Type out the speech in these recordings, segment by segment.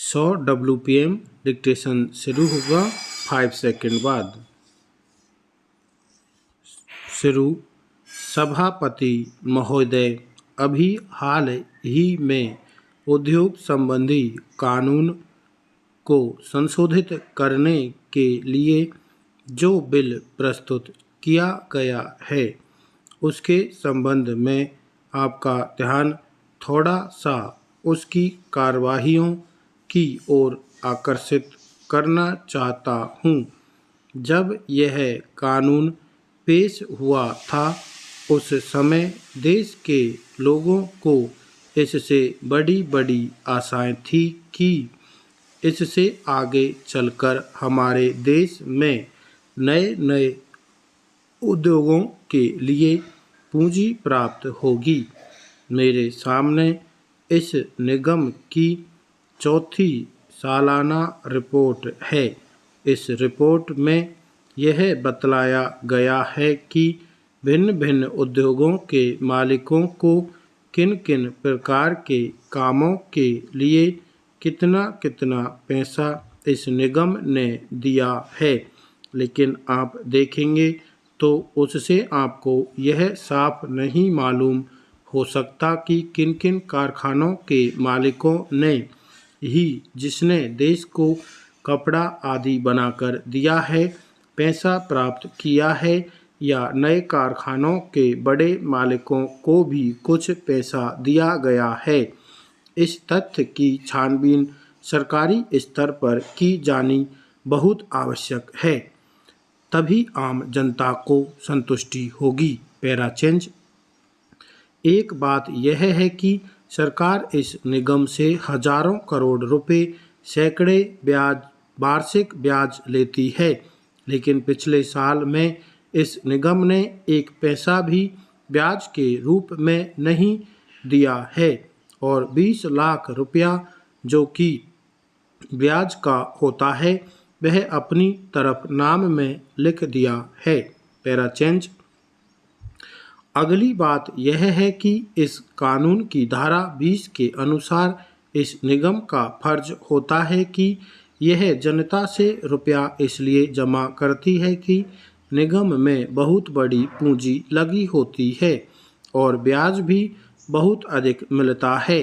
100 WPM dictation शुरू होगा 5 second बाद। शुरू। सभापति महोदय, अभी हाल ही में उद्योग संबंधी कानून को संशोधित करने के लिए जो बिल प्रस्तुत किया गया है उसके संबंध में आपका ध्यान थोड़ा सा उसकी कार्यवाहियों की ओर आकर्षित करना चाहता हूँ। जब यह कानून पेश हुआ था उस समय देश के लोगों को इससे बड़ी बड़ी आशाएं थी कि इससे आगे चलकर हमारे देश में नए नए उद्योगों के लिए पूंजी प्राप्त होगी। मेरे सामने इस निगम की चौथी सालाना रिपोर्ट है। इस रिपोर्ट में यह बतलाया गया है कि भिन्न भिन्न उद्योगों के मालिकों को किन किन प्रकार के कामों के लिए कितना कितना पैसा इस निगम ने दिया है, लेकिन आप देखेंगे तो उससे आपको यह साफ नहीं मालूम हो सकता कि किन किन कारखानों के मालिकों ने ही, जिसने देश को कपड़ा आदि बनाकर दिया है, पैसा प्राप्त किया है, या नए कारखानों के बड़े मालिकों को भी कुछ पैसा दिया गया है। इस तथ्य की छानबीन सरकारी स्तर पर की जानी बहुत आवश्यक है, तभी आम जनता को संतुष्टि होगी। Para change. एक बात यह है कि सरकार इस निगम से हजारों करोड़ रुपए सैकड़े वार्षिक ब्याज लेती है, लेकिन पिछले साल में इस निगम ने एक पैसा भी ब्याज के रूप में नहीं दिया है और 20 लाख रुपया जो कि ब्याज का होता है वह अपनी तरफ नाम में लिख दिया है। Para change. अगली बात यह है कि इस कानून की धारा 20 के अनुसार इस निगम का फर्ज होता है कि यह जनता से रुपया इसलिए जमा करती है कि निगम में बहुत बड़ी पूंजी लगी होती है और ब्याज भी बहुत अधिक मिलता है।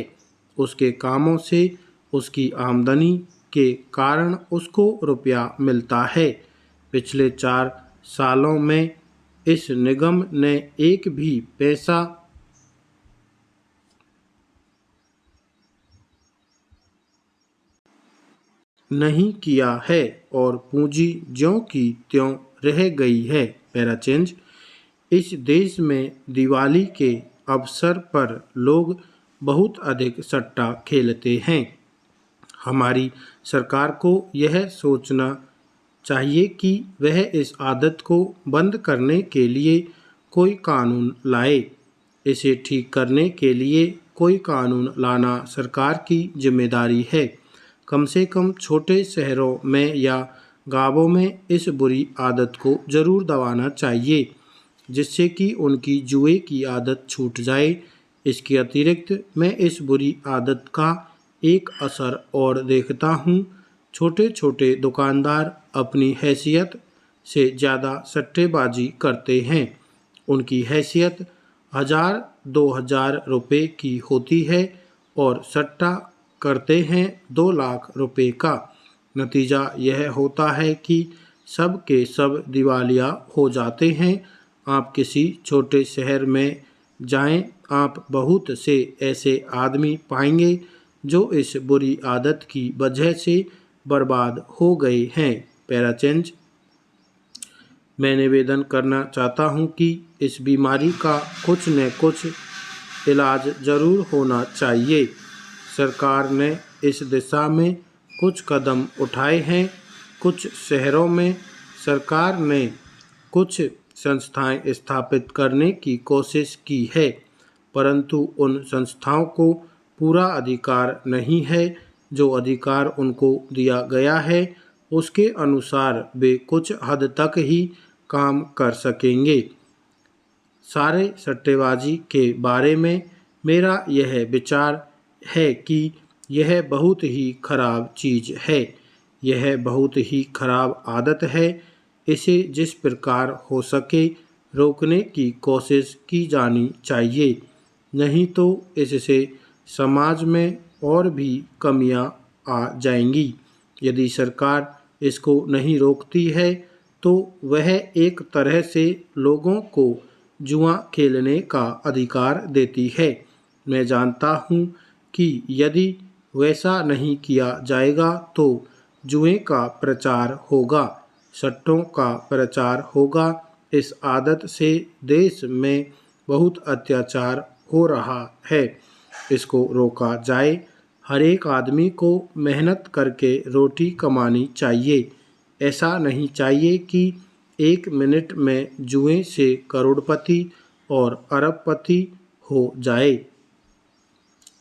उसके कामों से उसकी आमदनी के कारण उसको रुपया मिलता है। पिछले 4 सालों में इस निगम ने एक भी पैसा नहीं किया है और पूंजी ज्यों की त्यों रह गई है। Para change. इस देश में दिवाली के अवसर पर लोग बहुत अधिक सट्टा खेलते हैं। हमारी सरकार को यह सोचना चाहिए कि वह इस आदत को बंद करने के लिए कोई कानून लाए। इसे ठीक करने के लिए कोई कानून लाना सरकार की जिम्मेदारी है। कम से कम छोटे शहरों में या गांवों में इस बुरी आदत को जरूर दबाना चाहिए, जिससे कि उनकी जुए की आदत छूट जाए। इसके अतिरिक्त मैं इस बुरी आदत का एक असर और देखता हूँ। छोटे छोटे दुकानदार अपनी हैसियत से ज़्यादा सट्टेबाजी करते हैं। उनकी हैसियत 1000-2000 रुपये की होती है और सट्टा करते हैं 2 लाख रुपए का। नतीजा यह होता है कि सब के सब दिवालिया हो जाते हैं। आप किसी छोटे शहर में जाएं, आप बहुत से ऐसे आदमी पाएंगे जो इस बुरी आदत की वजह से बर्बाद हो गए हैं। Para change. मैं निवेदन करना चाहता हूं कि इस बीमारी का कुछ न कुछ इलाज जरूर होना चाहिए। सरकार ने इस दिशा में कुछ कदम उठाए हैं। कुछ शहरों में सरकार ने कुछ संस्थाएं स्थापित करने की कोशिश की है, परंतु उन संस्थाओं को पूरा अधिकार नहीं है। जो अधिकार उनको दिया गया है उसके अनुसार वे कुछ हद तक ही काम कर सकेंगे। सारे सट्टेबाजी के बारे में मेरा यह विचार है कि यह बहुत ही खराब चीज़ है। यह बहुत ही खराब आदत है। इसे जिस प्रकार हो सके रोकने की कोशिश की जानी चाहिए, नहीं तो इससे समाज में और भी कमियां आ जाएंगी। यदि सरकार इसको नहीं रोकती है तो वह एक तरह से लोगों को जुआ खेलने का अधिकार देती है। मैं जानता हूँ कि यदि वैसा नहीं किया जाएगा तो जुए का प्रचार होगा, सट्टों का प्रचार होगा। इस आदत से देश में बहुत अत्याचार हो रहा है। इसको रोका जाए। हर एक आदमी को मेहनत करके रोटी कमानी चाहिए। ऐसा नहीं चाहिए कि 1 मिनट में जुए से करोड़पति और अरबपति हो जाए।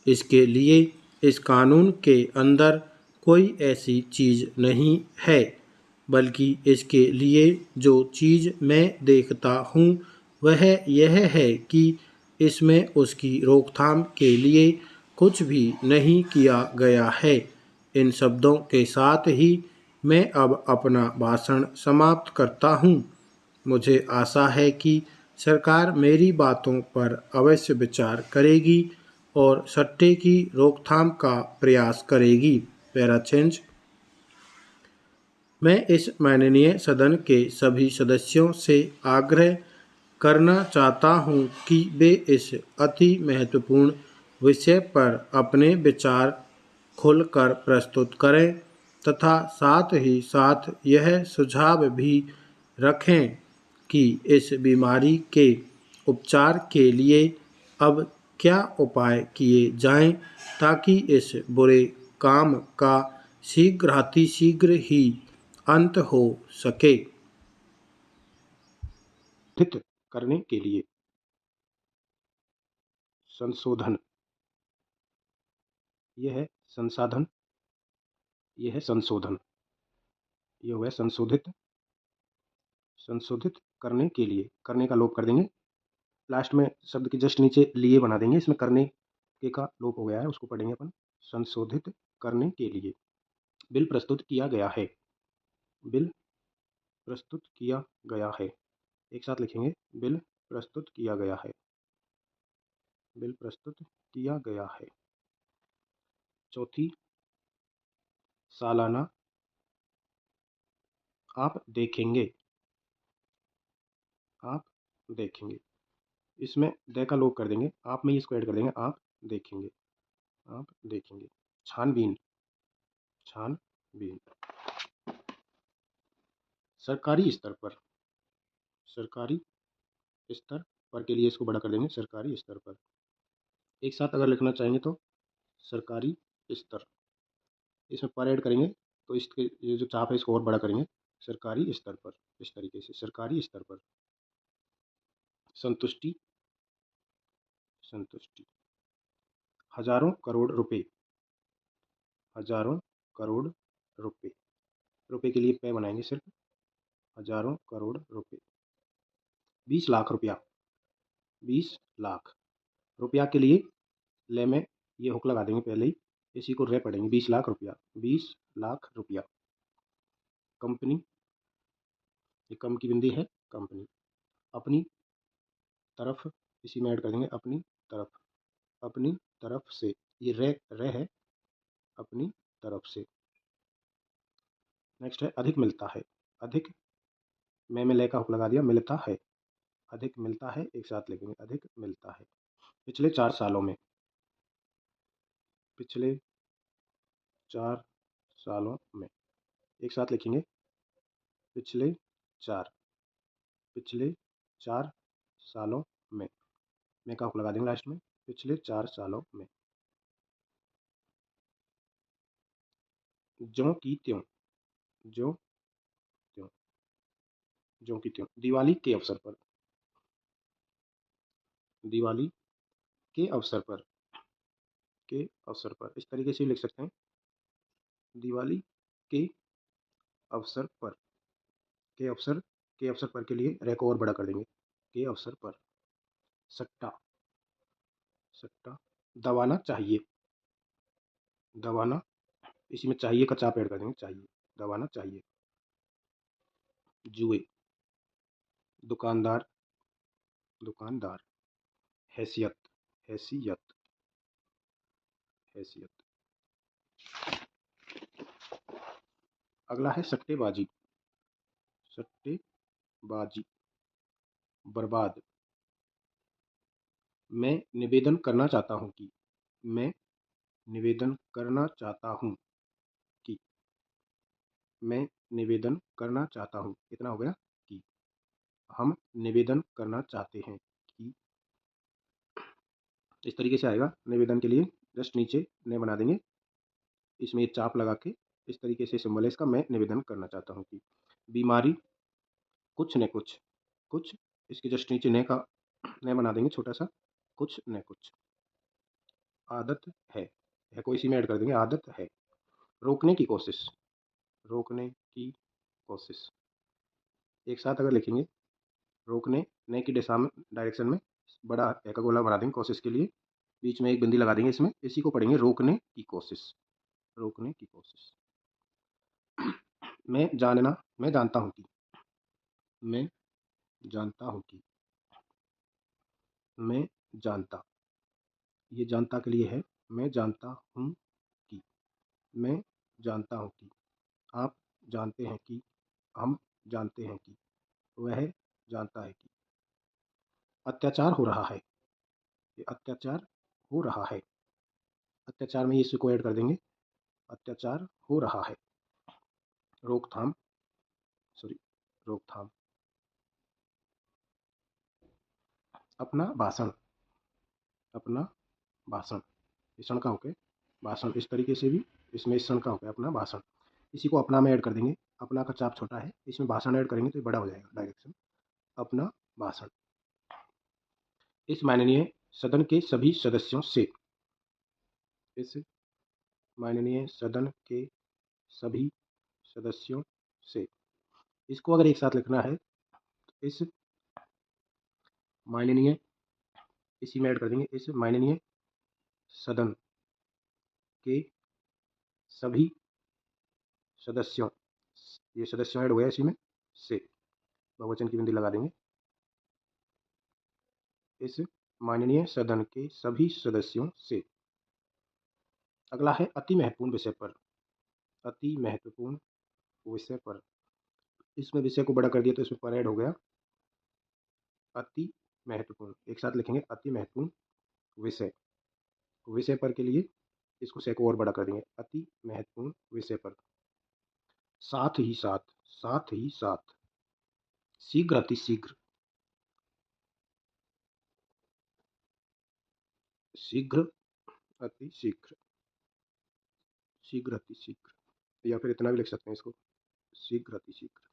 इसके लिए इस कानून के अंदर कोई ऐसी चीज़ नहीं है, बल्कि इसके लिए जो चीज़ मैं देखता हूँ वह यह है कि इसमें उसकी रोकथाम के लिए कुछ भी नहीं किया गया है। इन शब्दों के साथ ही मैं अब अपना भाषण समाप्त करता हूँ। मुझे आशा है कि सरकार मेरी बातों पर अवश्य विचार करेगी और सट्टे की रोकथाम का प्रयास करेगी। Para change. मैं इस माननीय सदन के सभी सदस्यों से आग्रह करना चाहता हूं कि वे इस अति महत्वपूर्ण विषय पर अपने विचार खुलकर प्रस्तुत करें तथा साथ ही साथ यह सुझाव भी रखें कि इस बीमारी के उपचार के लिए अब क्या उपाय किए जाएं ताकि इस बुरे काम का शीघ्र ही अंत हो सके। हित करने के लिए संशोधन, यह है संसाधन, यह है संशोधन, यह हुआ संशोधित। संशोधित करने के लिए, करने का लोप कर देंगे, लास्ट में शब्द के जस्ट नीचे लिए बना देंगे। इसमें करने के का लोप हो गया है, उसको पढ़ेंगे अपन। संशोधित करने के लिए बिल प्रस्तुत किया गया है। बिल प्रस्तुत किया गया है, एक साथ लिखेंगे। बिल प्रस्तुत किया गया है। बिल प्रस्तुत किया गया है। चौथी सालाना आप देखेंगे, आप देखेंगे। इसमें द का लोप कर देंगे, आप में इसको ऐड कर देंगे, आप देखेंगे, आप देखेंगे। छानबीन, छानबीन। सरकारी स्तर पर, सरकारी स्तर पर के लिए इसको बड़ा कर देंगे, सरकारी स्तर पर। एक साथ अगर लिखना चाहेंगे तो सरकारी स्तर, इसमें पर ऐड करेंगे तो इसके ये जो चाप है इसको और बड़ा करेंगे, सरकारी स्तर पर। इस तरीके से सरकारी स्तर पर। संतुष्टि, संतुष्टि। हजारों करोड़ रुपए, हजारों करोड़ रुपए। रुपए के लिए पे बनाएंगे सिर्फ, हजारों करोड़ रुपए। 20 लाख रुपया, 20 लाख रुपया के लिए ले में ये हुक लगा देंगे पहले ही, इसी को रे पढ़ेंगे। 20 लाख रुपया, 20 लाख रुपया। कंपनी, ये कम की बिंदी है, कंपनी। अपनी तरफ, इसी में ऐड कर देंगे, अपनी तरफ, अपनी तरफ से। ये रे है, अपनी तरफ से। नेक्स्ट है अधिक मिलता है। अधिक में ले का हुक लगा दिया, मिलता है। अधिक मिलता है, एक साथ लिखेंगे, अधिक मिलता है। पिछले 4 सालों में, पिछले 4 सालों में, एक साथ लिखेंगे, पिछले 4, पिछले 4 सालों में का हुक लगा देंगे लास्ट में, पिछले 4 सालों में। ज्यों की त्यों, ज्यों त्यों, ज्यों की त्यों। दिवाली के अवसर पर, दिवाली के अवसर पर, के अवसर पर। इस तरीके से लिख सकते हैं, दिवाली के अवसर पर। के अवसर, के अवसर पर के लिए रे को और बड़ा कर देंगे, के अवसर पर। सट्टा, सट्टा। दबाना चाहिए, दबाना, इसी में चाहिए का चाप ऐड कर देंगे, चाहिए, दबाना चाहिए। जुए, दुकानदार, दुकानदार। हैसियत, हैसियत, हैसियत। अगला है सट्टेबाजी, सट्टेबाजी। बर्बाद, मैं निवेदन करना चाहता हूँ कि, मैं निवेदन करना चाहता हूँ कि, मैं निवेदन करना चाहता हूँ, कितना हो गया कि। हम निवेदन करना चाहते हैं कि, इस तरीके से आएगा। निवेदन के लिए जस्ट नीचे ने बना देंगे, इसमें चाप लगा के इस तरीके से सिंबल है इसका, मैं निवेदन करना चाहता हूँ कि। बीमारी, कुछ न कुछ, कुछ, इसके जस्ट नीचे ने का ने बना देंगे छोटा सा, कुछ न कुछ। आदत है को इसी में ऐड कर देंगे, आदत है। रोकने की कोशिश, रोकने की कोशिश। एक साथ अगर लिखेंगे, रोकने ने की दिशा में, डायरेक्शन में बड़ा है का गोला बना देंगे कोशिश के लिए, बीच में एक बिंदी लगा देंगे इसमें, इसी को पढ़ेंगे रोकने की कोशिश, रोकने की कोशिश। मैं जानना, मैं जानता हूँ कि, मैं जानता हूँ कि, मैं जानता, ये जानता के लिए है, मैं जानता हूँ कि, मैं जानता हूँ कि। आप जानते हैं कि, हम जानते हैं कि, वह जानता है कि। अत्याचार हो रहा है, ये अत्याचार हो रहा है। अत्याचार में इसी को ऐड कर देंगे, अत्याचार हो रहा है। रोकथाम, सॉरी, रोकथाम। अपना भाषण, अपना भाषण, ईषण का होके भाषण, इस तरीके से भी इसमें ईषण का होके अपना भाषण, इसी को अपना में ऐड कर देंगे। अपना का चाप छोटा है, इसमें भाषण ऐड करेंगे तो ये बड़ा हो जाएगा डायरेक्शन, अपना भाषण। इस माननीय सदन के सभी सदस्यों से, इस माननीय सदन के सभी सदस्यों से, इसको अगर एक साथ लिखना है तो इस माननीय, इसी में ऐड कर देंगे, इस माननीय सदन के सभी सदस्यों, ये सदस्यों ऐड हो गया इसी में से, बहुवचन की बिंदी लगा देंगे। इस माननीय सदन के सभी सदस्यों से। अगला है अति महत्वपूर्ण विषय पर, अति महत्वपूर्ण विषय पर। इसमें विषय को बड़ा कर दिया तो इसमें पर ऐड हो गया, अति महत्वपूर्ण, एक साथ लिखेंगे, अति महत्वपूर्ण विषय। विषय पर के लिए इसको से को और बड़ा कर देंगे, अति महत्वपूर्ण विषय पर। साथ ही साथ, साथ ही साथ। शीघ्र, अति शीघ्र, शीघ्र, अति शीघ्र, शीघ्र, अति शीघ्र, या फिर इतना भी लिख सकते हैं इसको, शीघ्र, अति शीघ्र।